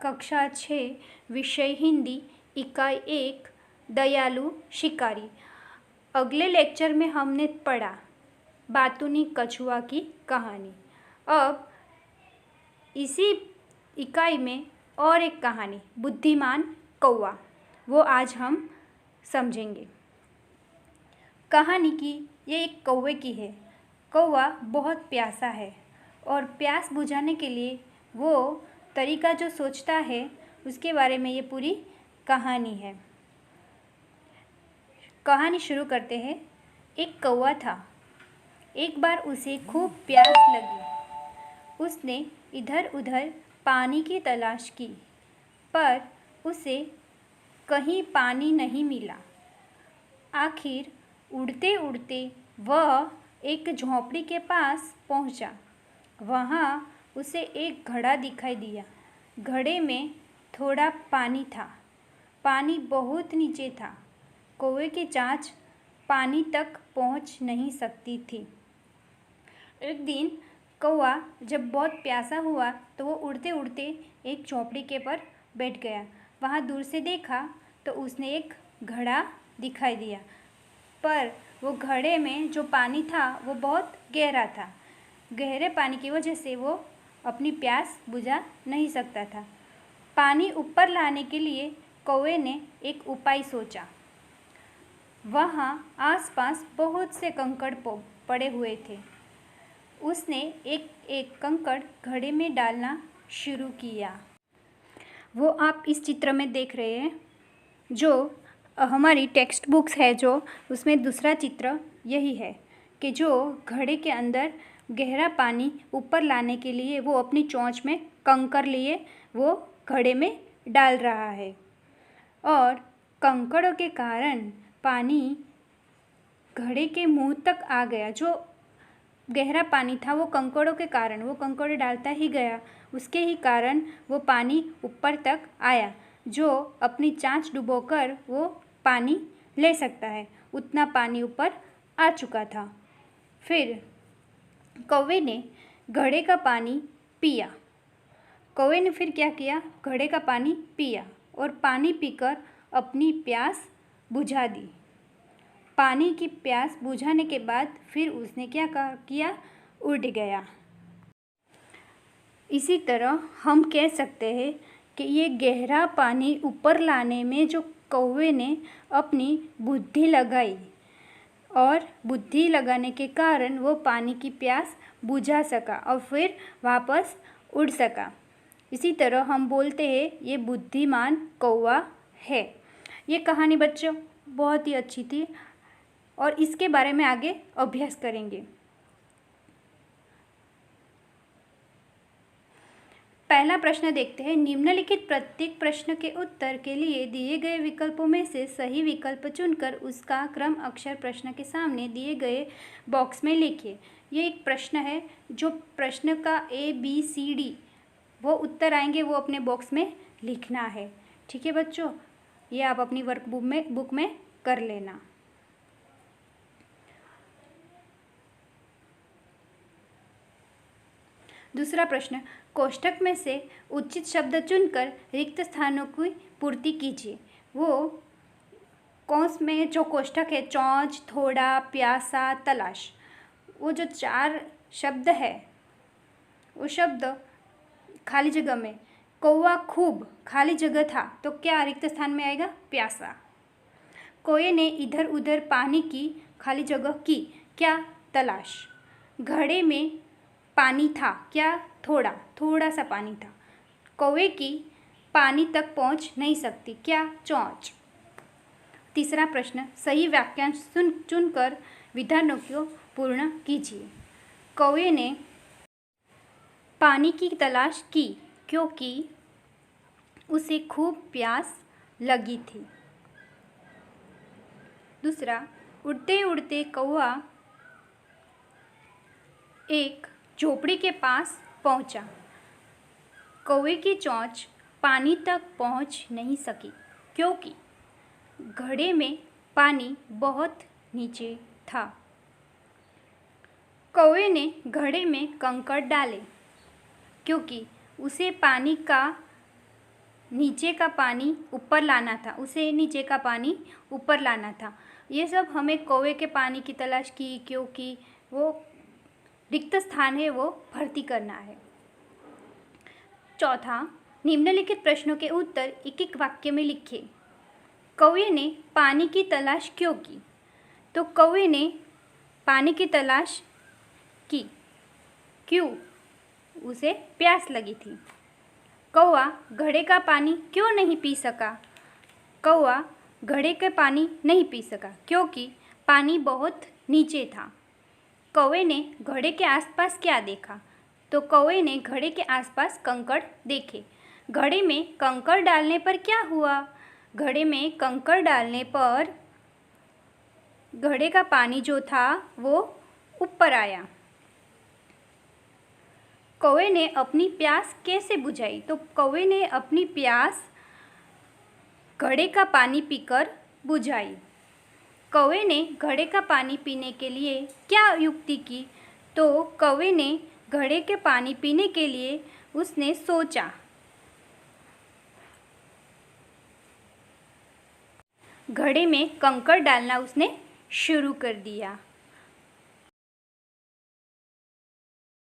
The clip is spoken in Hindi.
कक्षा 6 विषय हिंदी इकाई 1 दयालु शिकारी। अगले लेक्चर में हमने पढ़ा बातूनी कछुआ की कहानी। अब इसी इकाई में और एक कहानी बुद्धिमान कौवा, वो आज हम समझेंगे। कहानी की ये एक कौवे की है। कौवा बहुत प्यासा है और प्यास बुझाने के लिए वो तरीका जो सोचता है उसके बारे में ये पूरी कहानी है। कहानी शुरू करते हैं। एक कौवा था। एक बार उसे खूब प्यास लगी। उसने इधर उधर पानी की तलाश की, पर उसे कहीं पानी नहीं मिला। आखिर उड़ते उड़ते वह एक झोंपड़ी के पास पहुंचा। वहाँ उसे एक घड़ा दिखाई दिया। घड़े में थोड़ा पानी था। पानी बहुत नीचे था। कौवे की चांच पानी तक पहुंच नहीं सकती थी। एक दिन कौवा जब बहुत प्यासा हुआ तो वो उड़ते उड़ते एक झोंपड़ी के पर बैठ गया। वहाँ दूर से देखा तो उसने एक घड़ा दिखाई दिया, पर वो घड़े में जो पानी था वो बहुत गहरा था। गहरे पानी की वजह से वो अपनी प्यास बुझा नहीं सकता था। पानी ऊपर लाने के लिए कौवे ने एक उपाय सोचा। वहाँ आसपास बहुत से कंकड़ पड़े हुए थे। उसने एक एक कंकड़ घड़े में डालना शुरू किया। वो आप इस चित्र में देख रहे हैं, जो हमारी टेक्स्ट बुक्स है जो उसमें दूसरा चित्र यही है कि जो घड़े के अंदर गहरा पानी ऊपर लाने के लिए वो अपनी चोंच में कंकड़ लिए वो घड़े में डाल रहा है और कंकड़ों के कारण पानी घड़े के मुंह तक आ गया। जो गहरा पानी था वो कंकड़ों के कारण, वो कंकड़ डालता ही गया, उसके ही कारण वो पानी ऊपर तक आया। जो अपनी चांच डुबोकर वो पानी ले सकता है उतना पानी ऊपर आ चुका था। फिर कौवे ने घड़े का पानी पिया। कौवे ने फिर क्या किया, घड़े का पानी पिया और पानी पीकर अपनी प्यास बुझा दी। पानी की प्यास बुझाने के बाद फिर उसने क्या किया, उड़ गया। इसी तरह हम कह सकते हैं कि ये गहरा पानी ऊपर लाने में जो कौवे ने अपनी बुद्धि लगाई और बुद्धि लगाने के कारण वो पानी की प्यास बुझा सका और फिर वापस उड़ सका। इसी तरह हम बोलते हैं ये बुद्धिमान कौवा है। ये कहानी बच्चों बहुत ही अच्छी थी और इसके बारे में आगे अभ्यास करेंगे। पहला प्रश्न देखते हैं। निम्नलिखित प्रत्येक प्रश्न के उत्तर के लिए दिए गए विकल्पों में से सही विकल्प चुनकर उसका क्रम अक्षर प्रश्न के सामने दिए गए बॉक्स में लिखिए। ये एक प्रश्न है, जो प्रश्न का ABCD वो उत्तर आएंगे वो अपने बॉक्स में लिखना है। ठीक है बच्चों, ये आप अपनी बुक में कर लेना। दूसरा प्रश्न, कोष्ठक में से उचित शब्द चुनकर रिक्त स्थानों की पूर्ति कीजिए। वो कौंस में जो कोष्ठक है, चौंच, थोड़ा, प्यासा, तलाश, वो जो 4 शब्द है वो शब्द खाली जगह में कौवा खूब खाली जगह था तो क्या रिक्त स्थान में आएगा, प्यासा। कौवे ने इधर उधर पानी की खाली जगह की, क्या, तलाश। घड़े में पानी था, क्या, थोड़ा सा पानी था। कौवे की पानी तक पहुंच नहीं सकती, क्या, चोंच। तीसरा प्रश्न, सही वाक्यांश चुनकर विधानों को पूर्ण कीजिए। कौवे ने पानी की तलाश की क्योंकि उसे खूब प्यास लगी थी। दूसरा, उड़ते उड़ते कौवा एक झोपड़ी के पास पहुंचा। कौवे की चोंच पानी तक पहुंच नहीं सकी क्योंकि घड़े में पानी बहुत नीचे था। कौवे ने घड़े में कंकड़ डाले क्योंकि उसे पानी का नीचे का पानी ऊपर लाना था, उसे नीचे का पानी ऊपर लाना था। ये सब हमें कौवे के पानी की तलाश की, क्योंकि वो रिक्त स्थान है वो भर्ती करना है। चौथा, निम्नलिखित प्रश्नों के उत्तर एक एक वाक्य में लिखें। कौवे ने पानी की तलाश क्यों की? तो कौवे ने पानी की तलाश की, क्यों? उसे प्यास लगी थी। कौवा घड़े का पानी क्यों नहीं पी सका? कौवा घड़े का पानी नहीं पी सका क्योंकि पानी बहुत नीचे था। कौवे ने घड़े के आसपास क्या देखा? तो कौवे ने घड़े के आसपास कंकड़ देखे। घड़े में कंकड़ डालने पर क्या हुआ? घड़े में कंकड़ डालने पर घड़े का पानी जो था वो ऊपर आया। कौवे ने अपनी प्यास कैसे बुझाई? तो कौवे ने अपनी प्यास घड़े का पानी पीकर बुझाई। कौवे ने घड़े का पानी पीने के लिए क्या युक्ति की? तो कौवे ने घड़े के पानी पीने के लिए उसने सोचा। घड़े में कंकड़ डालना उसने शुरू कर दिया।